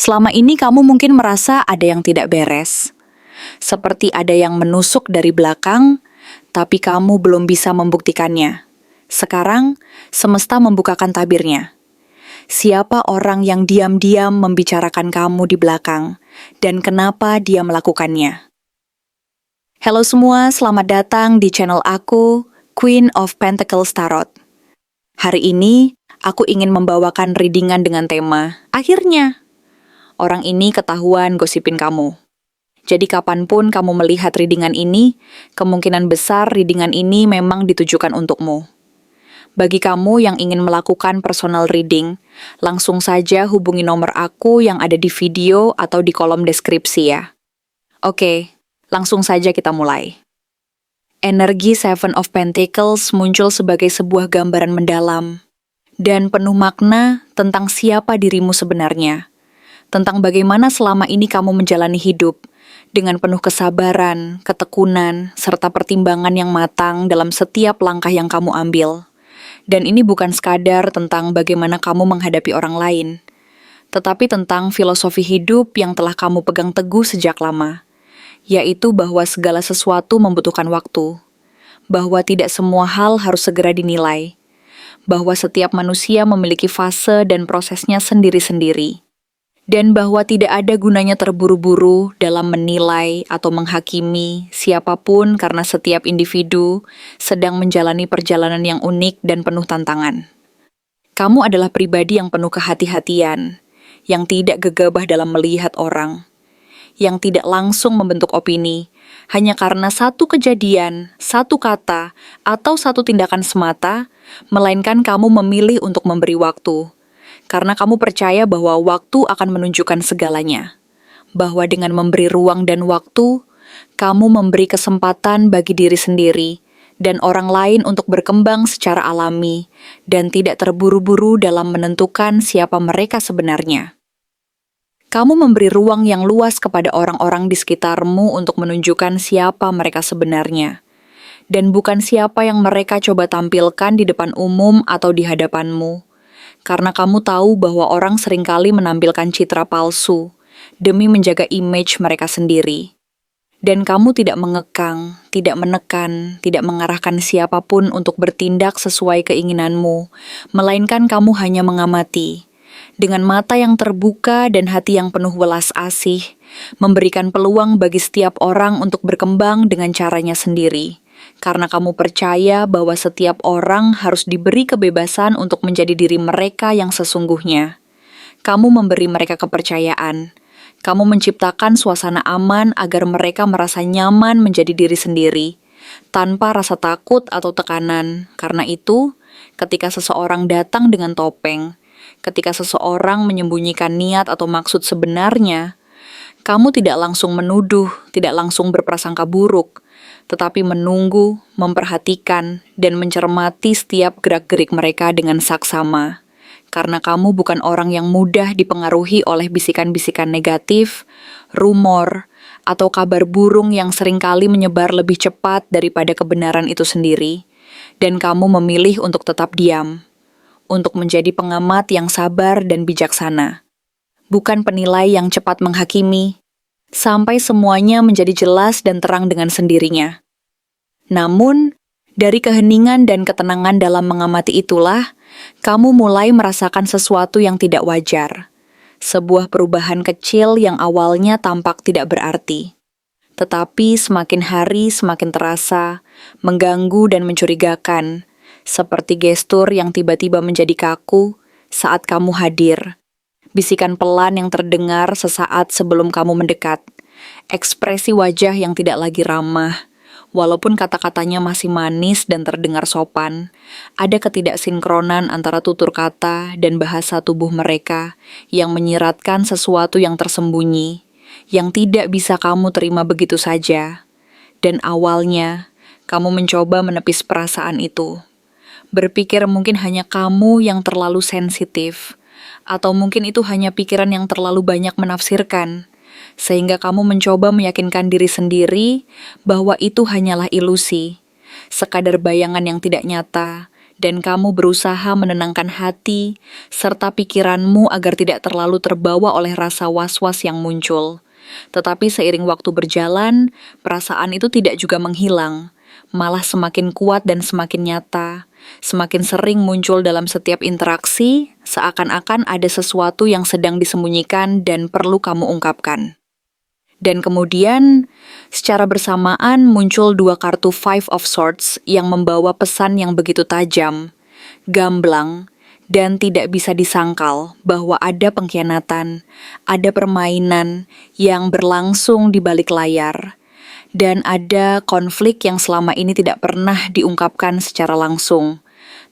Selama ini kamu mungkin merasa ada yang tidak beres. Seperti ada yang menusuk dari belakang, tapi kamu belum bisa membuktikannya. Sekarang, semesta membukakan tabirnya. Siapa orang yang diam-diam membicarakan kamu di belakang, dan kenapa dia melakukannya? Halo semua, selamat datang di channel aku, Queen of Pentacles Tarot. Hari ini, aku ingin membawakan readingan dengan tema, akhirnya. Orang ini ketahuan gosipin kamu. Jadi kapanpun kamu melihat readingan ini, kemungkinan besar readingan ini memang ditujukan untukmu. Bagi kamu yang ingin melakukan personal reading, langsung saja hubungi nomor aku yang ada di video atau di kolom deskripsi ya. Oke, langsung saja kita mulai. Energi Seven of Pentacles muncul sebagai sebuah gambaran mendalam dan penuh makna tentang siapa dirimu sebenarnya. Tentang bagaimana selama ini kamu menjalani hidup dengan penuh kesabaran, ketekunan, serta pertimbangan yang matang dalam setiap langkah yang kamu ambil. Dan ini bukan sekadar tentang bagaimana kamu menghadapi orang lain, tetapi tentang filosofi hidup yang telah kamu pegang teguh sejak lama, yaitu bahwa segala sesuatu membutuhkan waktu, bahwa tidak semua hal harus segera dinilai, bahwa setiap manusia memiliki fase dan prosesnya sendiri-sendiri. Dan bahwa tidak ada gunanya terburu-buru dalam menilai atau menghakimi siapapun karena setiap individu sedang menjalani perjalanan yang unik dan penuh tantangan. Kamu adalah pribadi yang penuh kehati-hatian, yang tidak gegabah dalam melihat orang, yang tidak langsung membentuk opini, hanya karena satu kejadian, satu kata, atau satu tindakan semata, melainkan kamu memilih untuk memberi waktu. Karena kamu percaya bahwa waktu akan menunjukkan segalanya. Bahwa dengan memberi ruang dan waktu, kamu memberi kesempatan bagi diri sendiri dan orang lain untuk berkembang secara alami dan tidak terburu-buru dalam menentukan siapa mereka sebenarnya. Kamu memberi ruang yang luas kepada orang-orang di sekitarmu untuk menunjukkan siapa mereka sebenarnya. Dan bukan siapa yang mereka coba tampilkan di depan umum atau di hadapanmu. Karena kamu tahu bahwa orang seringkali menampilkan citra palsu demi menjaga image mereka sendiri. Dan kamu tidak mengekang, tidak menekan, tidak mengarahkan siapapun untuk bertindak sesuai keinginanmu, melainkan kamu hanya mengamati. Dengan mata yang terbuka dan hati yang penuh welas asih, memberikan peluang bagi setiap orang untuk berkembang dengan caranya sendiri. Karena kamu percaya bahwa setiap orang harus diberi kebebasan untuk menjadi diri mereka yang sesungguhnya. Kamu memberi mereka kepercayaan. Kamu menciptakan suasana aman agar mereka merasa nyaman menjadi diri sendiri, tanpa rasa takut atau tekanan. Karena itu, ketika seseorang datang dengan topeng, ketika seseorang menyembunyikan niat atau maksud sebenarnya, kamu tidak langsung menuduh, tidak langsung berprasangka buruk, tetapi menunggu, memperhatikan, dan mencermati setiap gerak-gerik mereka dengan saksama. Karena kamu bukan orang yang mudah dipengaruhi oleh bisikan-bisikan negatif, rumor, atau kabar burung yang seringkali menyebar lebih cepat daripada kebenaran itu sendiri. Dan kamu memilih untuk tetap diam, untuk menjadi pengamat yang sabar dan bijaksana. Bukan penilai yang cepat menghakimi, sampai semuanya menjadi jelas dan terang dengan sendirinya. Namun, dari keheningan dan ketenangan dalam mengamati itulah, kamu mulai merasakan sesuatu yang tidak wajar. Sebuah perubahan kecil yang awalnya tampak tidak berarti. Tetapi semakin hari semakin terasa, mengganggu dan mencurigakan, seperti gestur yang tiba-tiba menjadi kaku saat kamu hadir. Bisikan pelan yang terdengar sesaat sebelum kamu mendekat. Ekspresi wajah yang tidak lagi ramah. Walaupun kata-katanya masih manis dan terdengar sopan, ada ketidaksinkronan antara tutur kata dan bahasa tubuh mereka yang menyiratkan sesuatu yang tersembunyi, yang tidak bisa kamu terima begitu saja. Dan awalnya, kamu mencoba menepis perasaan itu. Berpikir mungkin hanya kamu yang terlalu sensitif, atau mungkin itu hanya pikiran yang terlalu banyak menafsirkan, sehingga kamu mencoba meyakinkan diri sendiri bahwa itu hanyalah ilusi, sekadar bayangan yang tidak nyata, dan kamu berusaha menenangkan hati serta pikiranmu agar tidak terlalu terbawa oleh rasa was-was yang muncul. Tetapi seiring waktu berjalan, perasaan itu tidak juga menghilang, malah semakin kuat dan semakin nyata, semakin sering muncul dalam setiap interaksi, seakan-akan ada sesuatu yang sedang disembunyikan dan perlu kamu ungkapkan. Dan kemudian, secara bersamaan muncul dua kartu Five of Swords yang membawa pesan yang begitu tajam, gamblang, dan tidak bisa disangkal bahwa ada pengkhianatan, ada permainan yang berlangsung di balik layar, dan ada konflik yang selama ini tidak pernah diungkapkan secara langsung,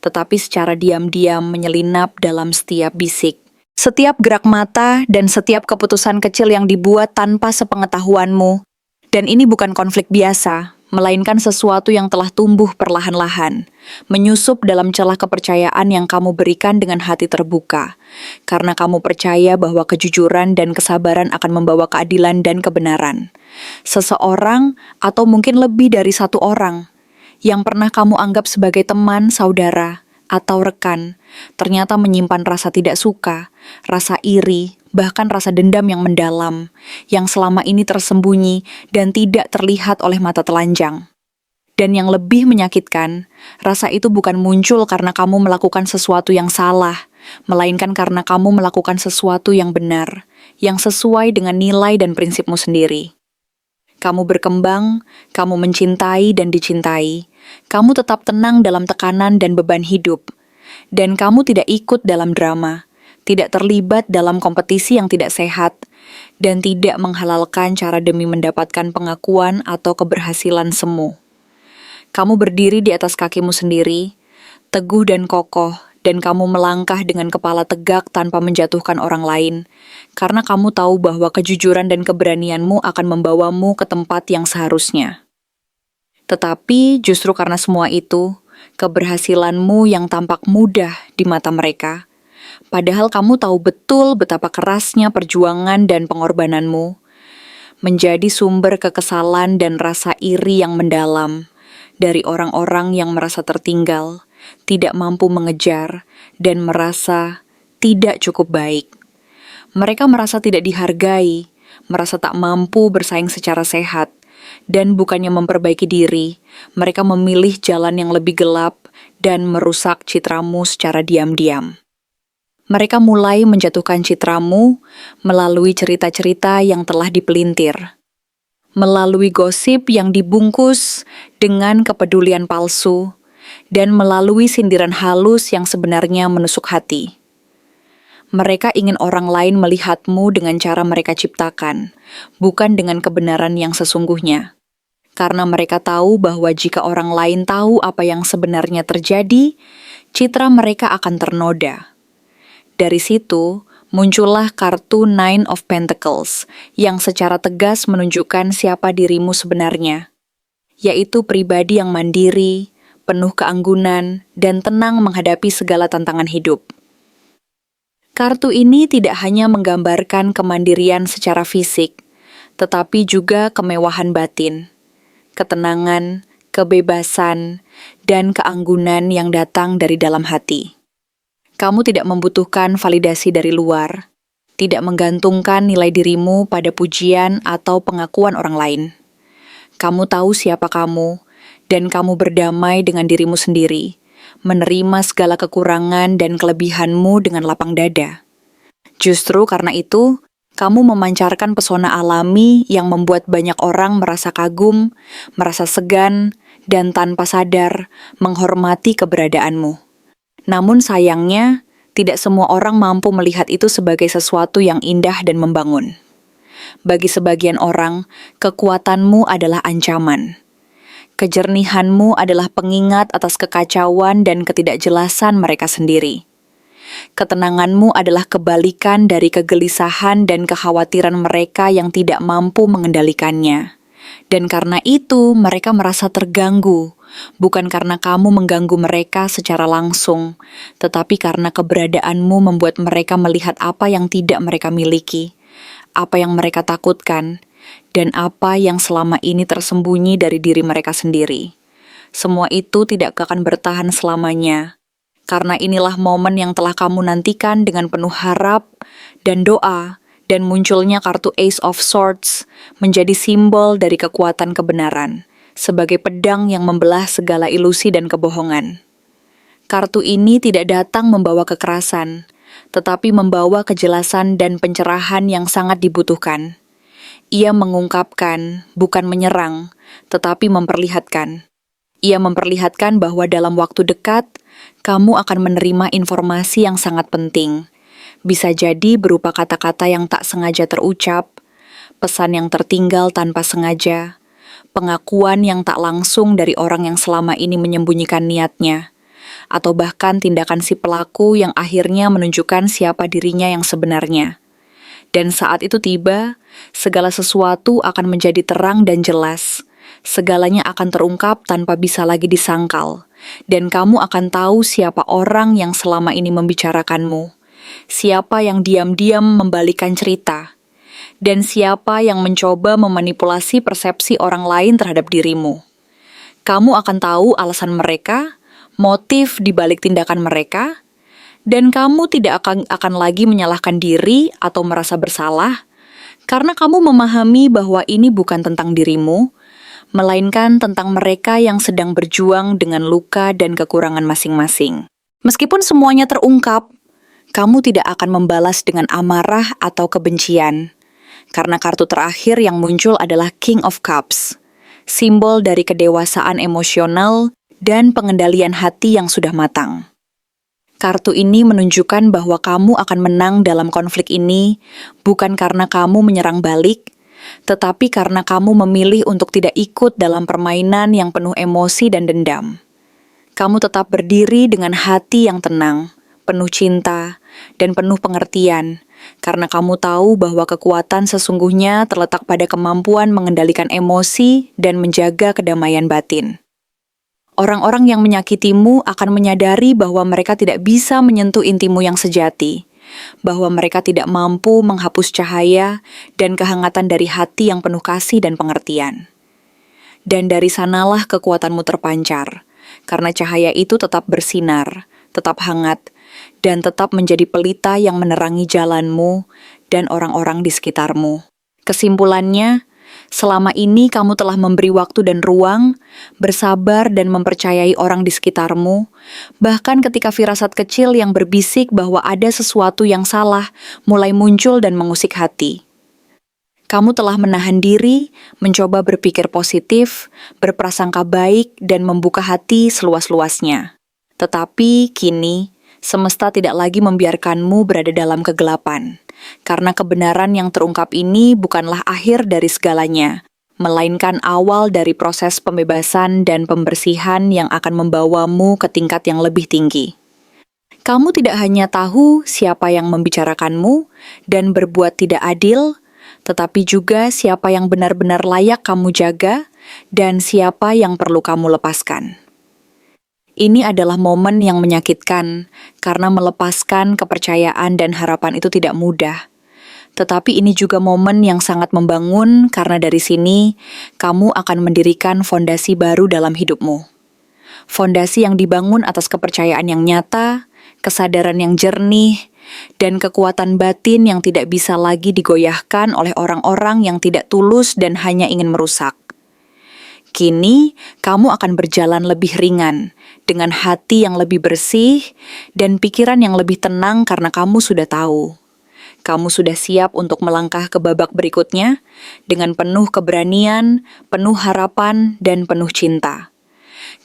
tetapi secara diam-diam menyelinap dalam setiap bisik. Setiap gerak mata dan setiap keputusan kecil yang dibuat tanpa sepengetahuanmu. Dan ini bukan konflik biasa, melainkan sesuatu yang telah tumbuh perlahan-lahan, menyusup dalam celah kepercayaan yang kamu berikan dengan hati terbuka, karena kamu percaya bahwa kejujuran dan kesabaran akan membawa keadilan dan kebenaran. Seseorang, atau mungkin lebih dari satu orang, yang pernah kamu anggap sebagai teman, saudara, atau rekan, ternyata menyimpan rasa tidak suka, rasa iri, bahkan rasa dendam yang mendalam, yang selama ini tersembunyi dan tidak terlihat oleh mata telanjang. Dan yang lebih menyakitkan, rasa itu bukan muncul karena kamu melakukan sesuatu yang salah, melainkan karena kamu melakukan sesuatu yang benar, yang sesuai dengan nilai dan prinsipmu sendiri. Kamu berkembang, kamu mencintai dan dicintai, kamu tetap tenang dalam tekanan dan beban hidup, dan kamu tidak ikut dalam drama, tidak terlibat dalam kompetisi yang tidak sehat, dan tidak menghalalkan cara demi mendapatkan pengakuan atau keberhasilan semu. Kamu berdiri di atas kakimu sendiri, teguh dan kokoh, dan kamu melangkah dengan kepala tegak tanpa menjatuhkan orang lain, karena kamu tahu bahwa kejujuran dan keberanianmu akan membawamu ke tempat yang seharusnya. Tetapi justru karena semua itu, keberhasilanmu yang tampak mudah di mata mereka, padahal kamu tahu betul betapa kerasnya perjuangan dan pengorbananmu, menjadi sumber kekesalan dan rasa iri yang mendalam dari orang-orang yang merasa tertinggal, tidak mampu mengejar, dan merasa tidak cukup baik. Mereka merasa tidak dihargai, merasa tak mampu bersaing secara sehat, dan bukannya memperbaiki diri, mereka memilih jalan yang lebih gelap dan merusak citramu secara diam-diam. Mereka mulai menjatuhkan citramu melalui cerita-cerita yang telah dipelintir, melalui gosip yang dibungkus dengan kepedulian palsu, dan melalui sindiran halus yang sebenarnya menusuk hati. Mereka ingin orang lain melihatmu dengan cara mereka ciptakan, bukan dengan kebenaran yang sesungguhnya. Karena mereka tahu bahwa jika orang lain tahu apa yang sebenarnya terjadi, citra mereka akan ternoda. Dari situ, muncullah kartu Nine of Pentacles yang secara tegas menunjukkan siapa dirimu sebenarnya, yaitu pribadi yang mandiri, penuh keanggunan, dan tenang menghadapi segala tantangan hidup. Kartu ini tidak hanya menggambarkan kemandirian secara fisik, tetapi juga kemewahan batin, ketenangan, kebebasan, dan keanggunan yang datang dari dalam hati. Kamu tidak membutuhkan validasi dari luar, tidak menggantungkan nilai dirimu pada pujian atau pengakuan orang lain. Kamu tahu siapa kamu, dan kamu berdamai dengan dirimu sendiri, menerima segala kekurangan dan kelebihanmu dengan lapang dada. Justru karena itu, kamu memancarkan pesona alami yang membuat banyak orang merasa kagum, merasa segan, dan tanpa sadar menghormati keberadaanmu. Namun sayangnya, tidak semua orang mampu melihat itu sebagai sesuatu yang indah dan membangun. Bagi sebagian orang, kekuatanmu adalah ancaman. Kejernihanmu adalah pengingat atas kekacauan dan ketidakjelasan mereka sendiri. Ketenanganmu adalah kebalikan dari kegelisahan dan kekhawatiran mereka yang tidak mampu mengendalikannya. Dan karena itu, mereka merasa terganggu, bukan karena kamu mengganggu mereka secara langsung, tetapi karena keberadaanmu membuat mereka melihat apa yang tidak mereka miliki, apa yang mereka takutkan, dan apa yang selama ini tersembunyi dari diri mereka sendiri. Semua itu tidak akan bertahan selamanya. Karena inilah momen yang telah kamu nantikan dengan penuh harap dan doa, dan munculnya kartu Ace of Swords menjadi simbol dari kekuatan kebenaran, sebagai pedang yang membelah segala ilusi dan kebohongan. Kartu ini tidak datang membawa kekerasan, tetapi membawa kejelasan dan pencerahan yang sangat dibutuhkan. Ia mengungkapkan, bukan menyerang, tetapi memperlihatkan. Ia memperlihatkan bahwa dalam waktu dekat, kamu akan menerima informasi yang sangat penting. Bisa jadi berupa kata-kata yang tak sengaja terucap, pesan yang tertinggal tanpa sengaja, pengakuan yang tak langsung dari orang yang selama ini menyembunyikan niatnya, atau bahkan tindakan si pelaku yang akhirnya menunjukkan siapa dirinya yang sebenarnya. Dan saat itu tiba, segala sesuatu akan menjadi terang dan jelas. Segalanya akan terungkap tanpa bisa lagi disangkal. Dan kamu akan tahu siapa orang yang selama ini membicarakanmu. Siapa yang diam-diam membalikan cerita. Dan siapa yang mencoba memanipulasi persepsi orang lain terhadap dirimu. Kamu akan tahu alasan mereka, motif di balik tindakan mereka, dan kamu tidak akan lagi menyalahkan diri atau merasa bersalah, karena kamu memahami bahwa ini bukan tentang dirimu, melainkan tentang mereka yang sedang berjuang dengan luka dan kekurangan masing-masing. Meskipun semuanya terungkap, kamu tidak akan membalas dengan amarah atau kebencian, karena kartu terakhir yang muncul adalah King of Cups, simbol dari kedewasaan emosional dan pengendalian hati yang sudah matang. Kartu ini menunjukkan bahwa kamu akan menang dalam konflik ini bukan karena kamu menyerang balik, tetapi karena kamu memilih untuk tidak ikut dalam permainan yang penuh emosi dan dendam. Kamu tetap berdiri dengan hati yang tenang, penuh cinta, dan penuh pengertian, karena kamu tahu bahwa kekuatan sesungguhnya terletak pada kemampuan mengendalikan emosi dan menjaga kedamaian batin. Orang-orang yang menyakitimu akan menyadari bahwa mereka tidak bisa menyentuh intimu yang sejati, bahwa mereka tidak mampu menghapus cahaya dan kehangatan dari hati yang penuh kasih dan pengertian. Dan dari sanalah kekuatanmu terpancar, karena cahaya itu tetap bersinar, tetap hangat, dan tetap menjadi pelita yang menerangi jalanmu dan orang-orang di sekitarmu. Kesimpulannya, selama ini kamu telah memberi waktu dan ruang, bersabar dan mempercayai orang di sekitarmu, bahkan ketika firasat kecil yang berbisik bahwa ada sesuatu yang salah mulai muncul dan mengusik hati. Kamu telah menahan diri, mencoba berpikir positif, berprasangka baik, dan membuka hati seluas-luasnya. Tetapi kini, semesta tidak lagi membiarkanmu berada dalam kegelapan. Karena kebenaran yang terungkap ini bukanlah akhir dari segalanya, melainkan awal dari proses pembebasan dan pembersihan yang akan membawamu ke tingkat yang lebih tinggi. Kamu tidak hanya tahu siapa yang membicarakanmu dan berbuat tidak adil, tetapi juga siapa yang benar-benar layak kamu jaga dan siapa yang perlu kamu lepaskan. Ini adalah momen yang menyakitkan, karena melepaskan kepercayaan dan harapan itu tidak mudah. Tetapi ini juga momen yang sangat membangun, karena dari sini, kamu akan mendirikan fondasi baru dalam hidupmu. Fondasi yang dibangun atas kepercayaan yang nyata, kesadaran yang jernih, dan kekuatan batin yang tidak bisa lagi digoyahkan oleh orang-orang yang tidak tulus dan hanya ingin merusak. Kini, kamu akan berjalan lebih ringan, dengan hati yang lebih bersih, dan pikiran yang lebih tenang karena kamu sudah tahu. Kamu sudah siap untuk melangkah ke babak berikutnya, dengan penuh keberanian, penuh harapan, dan penuh cinta.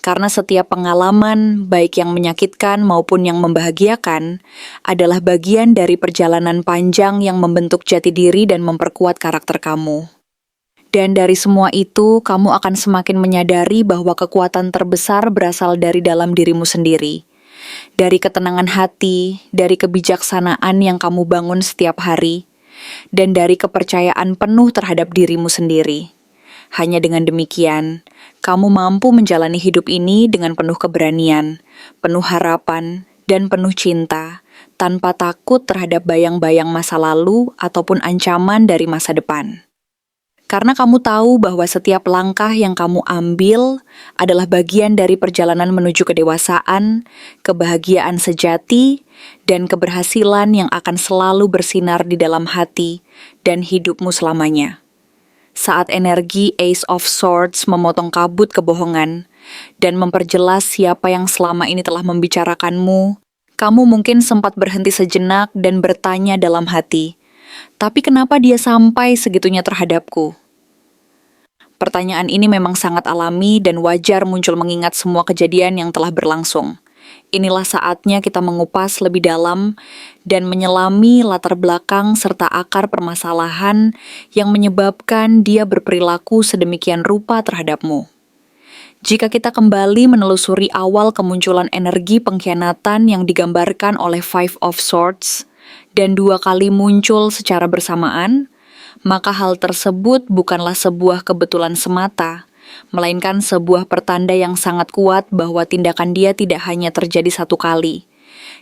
Karena setiap pengalaman, baik yang menyakitkan maupun yang membahagiakan, adalah bagian dari perjalanan panjang yang membentuk jati diri dan memperkuat karakter kamu. Dan dari semua itu, kamu akan semakin menyadari bahwa kekuatan terbesar berasal dari dalam dirimu sendiri. Dari ketenangan hati, dari kebijaksanaan yang kamu bangun setiap hari, dan dari kepercayaan penuh terhadap dirimu sendiri. Hanya dengan demikian, kamu mampu menjalani hidup ini dengan penuh keberanian, penuh harapan, dan penuh cinta, tanpa takut terhadap bayang-bayang masa lalu ataupun ancaman dari masa depan. Karena kamu tahu bahwa setiap langkah yang kamu ambil adalah bagian dari perjalanan menuju kedewasaan, kebahagiaan sejati, dan keberhasilan yang akan selalu bersinar di dalam hati dan hidupmu selamanya. Saat energi Ace of Swords memotong kabut kebohongan dan memperjelas siapa yang selama ini telah membicarakanmu, kamu mungkin sempat berhenti sejenak dan bertanya dalam hati, tapi kenapa dia sampai segitunya terhadapku? Pertanyaan ini memang sangat alami dan wajar muncul mengingat semua kejadian yang telah berlangsung. Inilah saatnya kita mengupas lebih dalam dan menyelami latar belakang serta akar permasalahan yang menyebabkan dia berperilaku sedemikian rupa terhadapmu. Jika kita kembali menelusuri awal kemunculan energi pengkhianatan yang digambarkan oleh Five of Swords dan 2 kali muncul secara bersamaan, maka hal tersebut bukanlah sebuah kebetulan semata, melainkan sebuah pertanda yang sangat kuat bahwa tindakan dia tidak hanya terjadi 1 kali,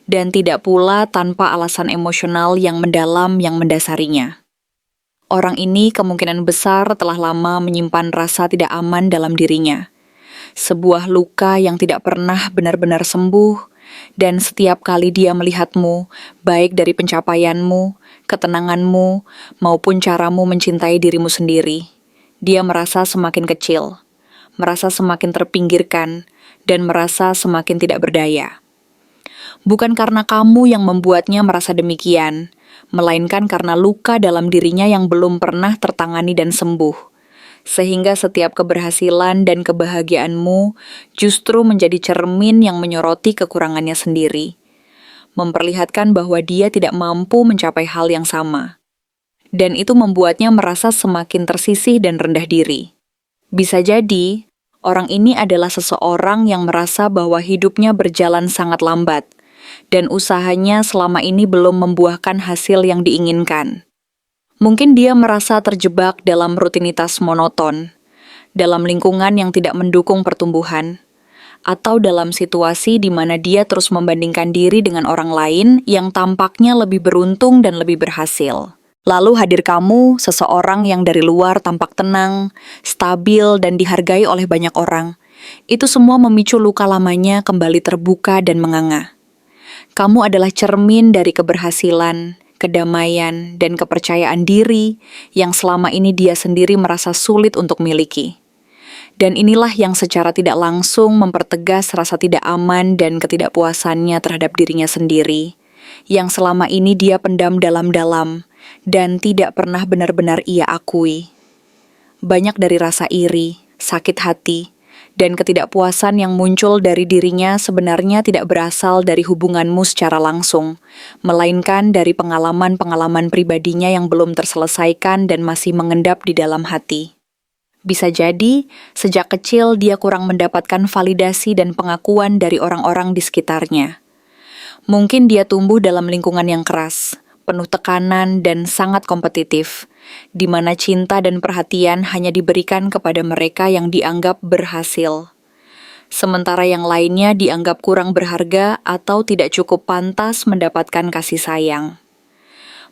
dan tidak pula tanpa alasan emosional yang mendalam yang mendasarinya. Orang ini kemungkinan besar telah lama menyimpan rasa tidak aman dalam dirinya. Sebuah luka yang tidak pernah benar-benar sembuh, dan setiap kali dia melihatmu, baik dari pencapaianmu, ketenanganmu, maupun caramu mencintai dirimu sendiri, dia merasa semakin kecil, merasa semakin terpinggirkan, dan merasa semakin tidak berdaya. Bukan karena kamu yang membuatnya merasa demikian, melainkan karena luka dalam dirinya yang belum pernah tertangani dan sembuh. Sehingga setiap keberhasilan dan kebahagiaanmu justru menjadi cermin yang menyoroti kekurangannya sendiri, memperlihatkan bahwa dia tidak mampu mencapai hal yang sama. Dan itu membuatnya merasa semakin tersisih dan rendah diri. Bisa jadi, orang ini adalah seseorang yang merasa bahwa hidupnya berjalan sangat lambat, dan usahanya selama ini belum membuahkan hasil yang diinginkan. Mungkin dia merasa terjebak dalam rutinitas monoton, dalam lingkungan yang tidak mendukung pertumbuhan, atau dalam situasi di mana dia terus membandingkan diri dengan orang lain yang tampaknya lebih beruntung dan lebih berhasil. Lalu hadir kamu, seseorang yang dari luar tampak tenang, stabil, dan dihargai oleh banyak orang. Itu semua memicu luka lamanya kembali terbuka dan menganga. Kamu adalah cermin dari keberhasilan, kedamaian, dan kepercayaan diri yang selama ini dia sendiri merasa sulit untuk miliki. Dan inilah yang secara tidak langsung mempertegas rasa tidak aman dan ketidakpuasannya terhadap dirinya sendiri, yang selama ini dia pendam dalam-dalam dan tidak pernah benar-benar ia akui. Banyak dari rasa iri, sakit hati, dan ketidakpuasan yang muncul dari dirinya sebenarnya tidak berasal dari hubunganmu secara langsung, melainkan dari pengalaman-pengalaman pribadinya yang belum terselesaikan dan masih mengendap di dalam hati. Bisa jadi, sejak kecil dia kurang mendapatkan validasi dan pengakuan dari orang-orang di sekitarnya. Mungkin dia tumbuh dalam lingkungan yang keras, penuh tekanan dan sangat kompetitif, di mana cinta dan perhatian hanya diberikan kepada mereka yang dianggap berhasil. Sementara yang lainnya dianggap kurang berharga atau tidak cukup pantas mendapatkan kasih sayang.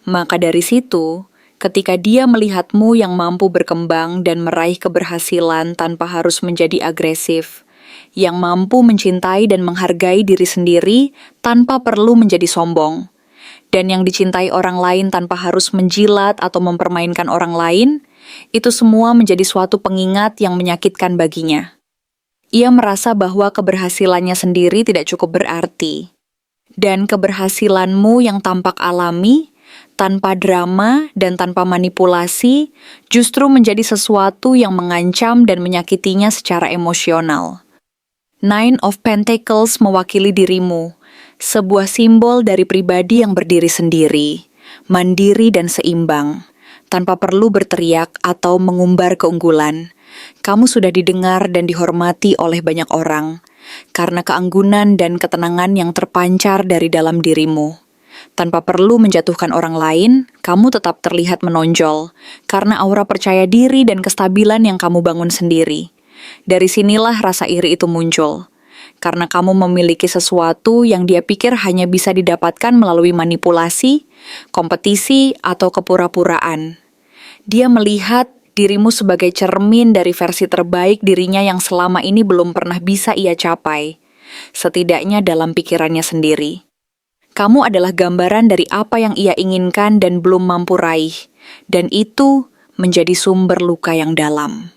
Maka dari situ, ketika dia melihatmu yang mampu berkembang dan meraih keberhasilan tanpa harus menjadi agresif, yang mampu mencintai dan menghargai diri sendiri tanpa perlu menjadi sombong, dan yang dicintai orang lain tanpa harus menjilat atau mempermainkan orang lain, itu semua menjadi suatu pengingat yang menyakitkan baginya. Ia merasa bahwa keberhasilannya sendiri tidak cukup berarti. Dan keberhasilanmu yang tampak alami, tanpa drama dan tanpa manipulasi, justru menjadi sesuatu yang mengancam dan menyakitinya secara emosional. Nine of Pentacles mewakili dirimu, sebuah simbol dari pribadi yang berdiri sendiri, mandiri dan seimbang, tanpa perlu berteriak atau mengumbar keunggulan. Kamu sudah didengar dan dihormati oleh banyak orang, karena keanggunan dan ketenangan yang terpancar dari dalam dirimu. Tanpa perlu menjatuhkan orang lain, kamu tetap terlihat menonjol, karena aura percaya diri dan kestabilan yang kamu bangun sendiri. Dari sinilah rasa iri itu muncul, karena kamu memiliki sesuatu yang dia pikir hanya bisa didapatkan melalui manipulasi, kompetisi, atau kepura-puraan. Dia melihat Dirimu sebagai cermin dari versi terbaik dirinya yang selama ini belum pernah bisa ia capai, setidaknya dalam pikirannya sendiri. Kamu adalah gambaran dari apa yang ia inginkan dan belum mampu raih, dan itu menjadi sumber luka yang dalam.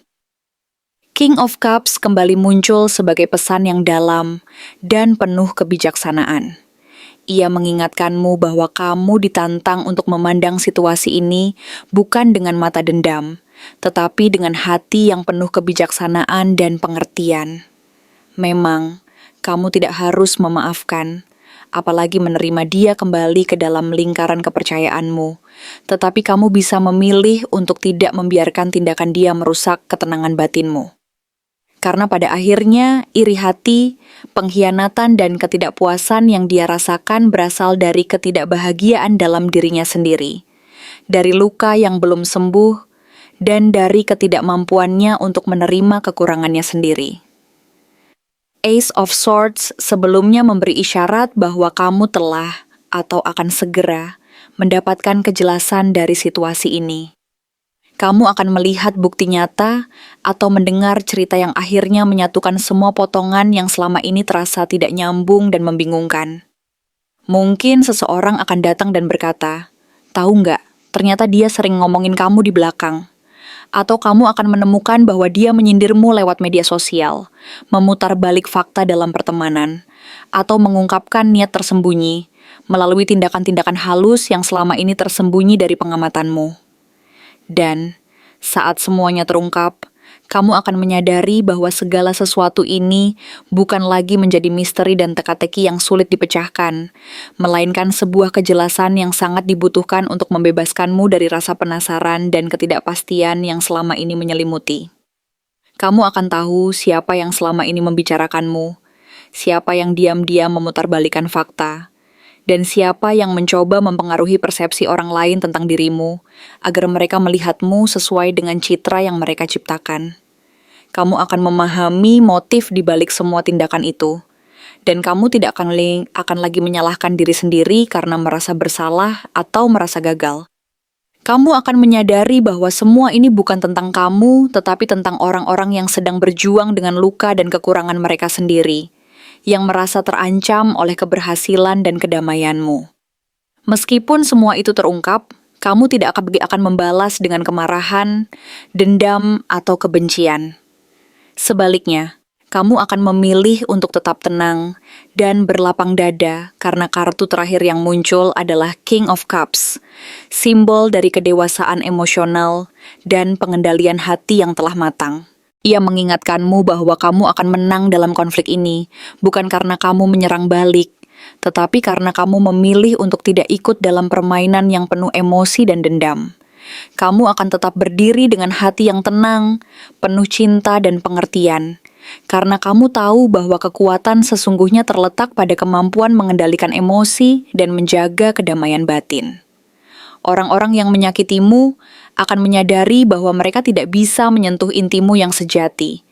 King of Cups kembali muncul sebagai pesan yang dalam dan penuh kebijaksanaan. Ia mengingatkanmu bahwa kamu ditantang untuk memandang situasi ini bukan dengan mata dendam, tetapi dengan hati yang penuh kebijaksanaan dan pengertian. Memang, kamu tidak harus memaafkan, apalagi menerima dia kembali ke dalam lingkaran kepercayaanmu, tetapi kamu bisa memilih untuk tidak membiarkan tindakan dia merusak ketenangan batinmu. Karena pada akhirnya, iri hati, pengkhianatan, dan ketidakpuasan yang dia rasakan berasal dari ketidakbahagiaan dalam dirinya sendiri, dari luka yang belum sembuh, dan dari ketidakmampuannya untuk menerima kekurangannya sendiri. Ace of Swords sebelumnya memberi isyarat bahwa kamu telah atau akan segera mendapatkan kejelasan dari situasi ini. Kamu akan melihat bukti nyata atau mendengar cerita yang akhirnya menyatukan semua potongan yang selama ini terasa tidak nyambung dan membingungkan. Mungkin seseorang akan datang dan berkata, "Tahu nggak, ternyata dia sering ngomongin kamu di belakang." Atau kamu akan menemukan bahwa dia menyindirmu lewat media sosial, memutar balik fakta dalam pertemanan, atau mengungkapkan niat tersembunyi melalui tindakan-tindakan halus yang selama ini tersembunyi dari pengamatanmu. Dan saat semuanya terungkap, kamu akan menyadari bahwa segala sesuatu ini bukan lagi menjadi misteri dan teka-teki yang sulit dipecahkan, melainkan sebuah kejelasan yang sangat dibutuhkan untuk membebaskanmu dari rasa penasaran dan ketidakpastian yang selama ini menyelimuti. Kamu akan tahu siapa yang selama ini membicarakanmu, siapa yang diam-diam memutarbalikkan fakta, dan siapa yang mencoba mempengaruhi persepsi orang lain tentang dirimu, agar mereka melihatmu sesuai dengan citra yang mereka ciptakan. Kamu akan memahami motif di balik semua tindakan itu, dan kamu tidak akan lagi menyalahkan diri sendiri karena merasa bersalah atau merasa gagal. Kamu akan menyadari bahwa semua ini bukan tentang kamu, tetapi tentang orang-orang yang sedang berjuang dengan luka dan kekurangan mereka sendiri, yang merasa terancam oleh keberhasilan dan kedamaianmu. Meskipun semua itu terungkap, kamu tidak akan membalas dengan kemarahan, dendam, atau kebencian. Sebaliknya, kamu akan memilih untuk tetap tenang dan berlapang dada karena kartu terakhir yang muncul adalah King of Cups, simbol dari kedewasaan emosional dan pengendalian hati yang telah matang. Ia mengingatkanmu bahwa kamu akan menang dalam konflik ini, bukan karena kamu menyerang balik, tetapi karena kamu memilih untuk tidak ikut dalam permainan yang penuh emosi dan dendam. Kamu akan tetap berdiri dengan hati yang tenang, penuh cinta dan pengertian, karena kamu tahu bahwa kekuatan sesungguhnya terletak pada kemampuan mengendalikan emosi dan menjaga kedamaian batin. Orang-orang yang menyakitimu akan menyadari bahwa mereka tidak bisa menyentuh intimu yang sejati,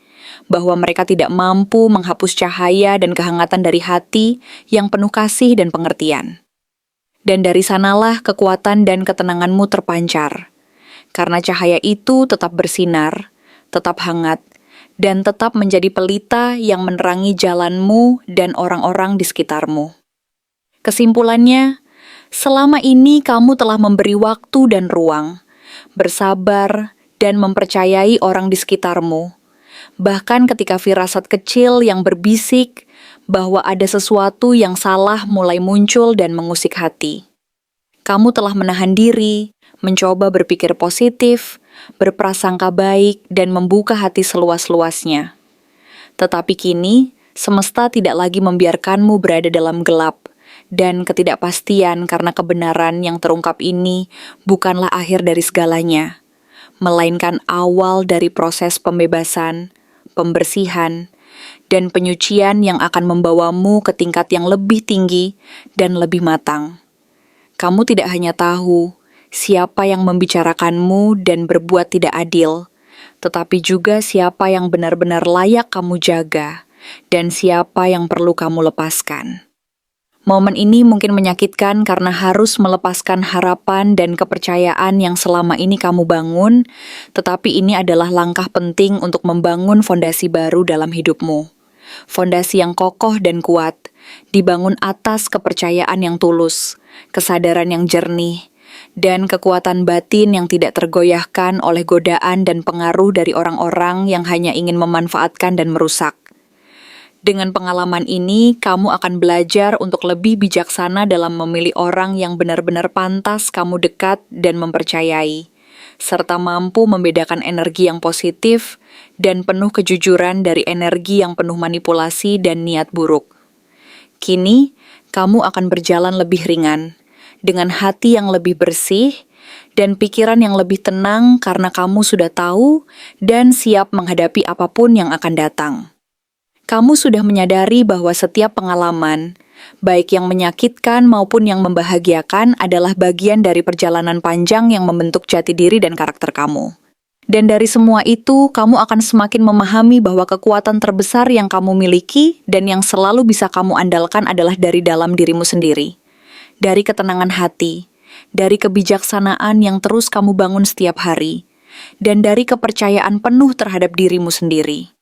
bahwa mereka tidak mampu menghapus cahaya dan kehangatan dari hati yang penuh kasih dan pengertian. Dan dari sanalah kekuatan dan ketenanganmu terpancar, karena cahaya itu tetap bersinar, tetap hangat, dan tetap menjadi pelita yang menerangi jalanmu dan orang-orang di sekitarmu. Kesimpulannya, selama ini kamu telah memberi waktu dan ruang, bersabar, dan mempercayai orang di sekitarmu. Bahkan ketika firasat kecil yang berbisik bahwa ada sesuatu yang salah mulai muncul dan mengusik hati. Kamu telah menahan diri, mencoba berpikir positif, berprasangka baik, dan membuka hati seluas-luasnya. Tetapi kini, semesta tidak lagi membiarkanmu berada dalam gelap dan ketidakpastian karena kebenaran yang terungkap ini bukanlah akhir dari segalanya, melainkan awal dari proses pembebasan, pembersihan, dan penyucian yang akan membawamu ke tingkat yang lebih tinggi dan lebih matang. Kamu tidak hanya tahu siapa yang membicarakanmu dan berbuat tidak adil, tetapi juga siapa yang benar-benar layak kamu jaga dan siapa yang perlu kamu lepaskan. Momen ini mungkin menyakitkan karena harus melepaskan harapan dan kepercayaan yang selama ini kamu bangun, tetapi ini adalah langkah penting untuk membangun fondasi baru dalam hidupmu. Fondasi yang kokoh dan kuat, dibangun atas kepercayaan yang tulus, kesadaran yang jernih, dan kekuatan batin yang tidak tergoyahkan oleh godaan dan pengaruh dari orang-orang yang hanya ingin memanfaatkan dan merusak. Dengan pengalaman ini, kamu akan belajar untuk lebih bijaksana dalam memilih orang yang benar-benar pantas kamu dekat dan mempercayai, serta mampu membedakan energi yang positif dan penuh kejujuran dari energi yang penuh manipulasi dan niat buruk. Kini, kamu akan berjalan lebih ringan, dengan hati yang lebih bersih, dan pikiran yang lebih tenang karena kamu sudah tahu dan siap menghadapi apapun yang akan datang. Kamu sudah menyadari bahwa setiap pengalaman, baik yang menyakitkan maupun yang membahagiakan, adalah bagian dari perjalanan panjang yang membentuk jati diri dan karakter kamu. Dan dari semua itu, kamu akan semakin memahami bahwa kekuatan terbesar yang kamu miliki dan yang selalu bisa kamu andalkan adalah dari dalam dirimu sendiri. Dari ketenangan hati, dari kebijaksanaan yang terus kamu bangun setiap hari, dan dari kepercayaan penuh terhadap dirimu sendiri.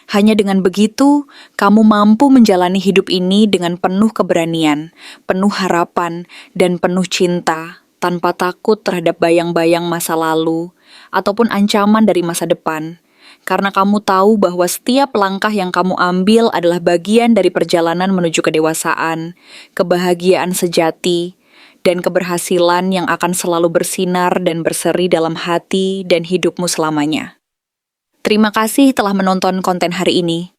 Hanya dengan begitu, kamu mampu menjalani hidup ini dengan penuh keberanian, penuh harapan, dan penuh cinta, tanpa takut terhadap bayang-bayang masa lalu, ataupun ancaman dari masa depan. Karena kamu tahu bahwa setiap langkah yang kamu ambil adalah bagian dari perjalanan menuju kedewasaan, kebahagiaan sejati, dan keberhasilan yang akan selalu bersinar dan berseri dalam hati dan hidupmu selamanya. Terima kasih telah menonton konten hari ini.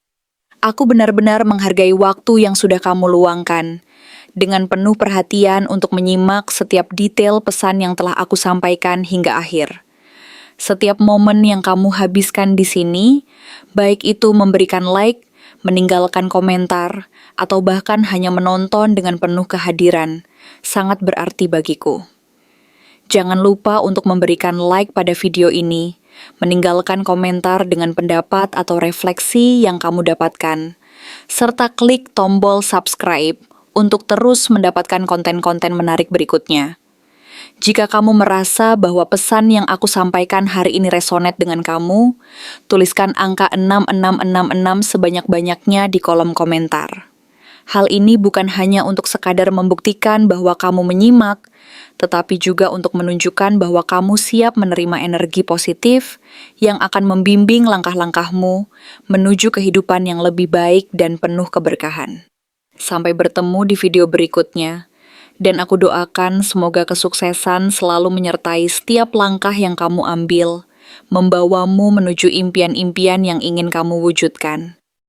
Aku benar-benar menghargai waktu yang sudah kamu luangkan, dengan penuh perhatian untuk menyimak setiap detail pesan yang telah aku sampaikan hingga akhir. Setiap momen yang kamu habiskan di sini, baik itu memberikan like, meninggalkan komentar, atau bahkan hanya menonton dengan penuh kehadiran, sangat berarti bagiku. Jangan lupa untuk memberikan like pada video ini, meninggalkan komentar dengan pendapat atau refleksi yang kamu dapatkan, serta klik tombol subscribe untuk terus mendapatkan konten-konten menarik berikutnya. Jika kamu merasa bahwa pesan yang aku sampaikan hari ini resonate dengan kamu, tuliskan angka 6666 sebanyak-banyaknya di kolom komentar. Hal ini bukan hanya untuk sekadar membuktikan bahwa kamu menyimak, tetapi juga untuk menunjukkan bahwa kamu siap menerima energi positif yang akan membimbing langkah-langkahmu menuju kehidupan yang lebih baik dan penuh keberkahan. Sampai bertemu di video berikutnya, dan aku doakan semoga kesuksesan selalu menyertai setiap langkah yang kamu ambil, membawamu menuju impian-impian yang ingin kamu wujudkan.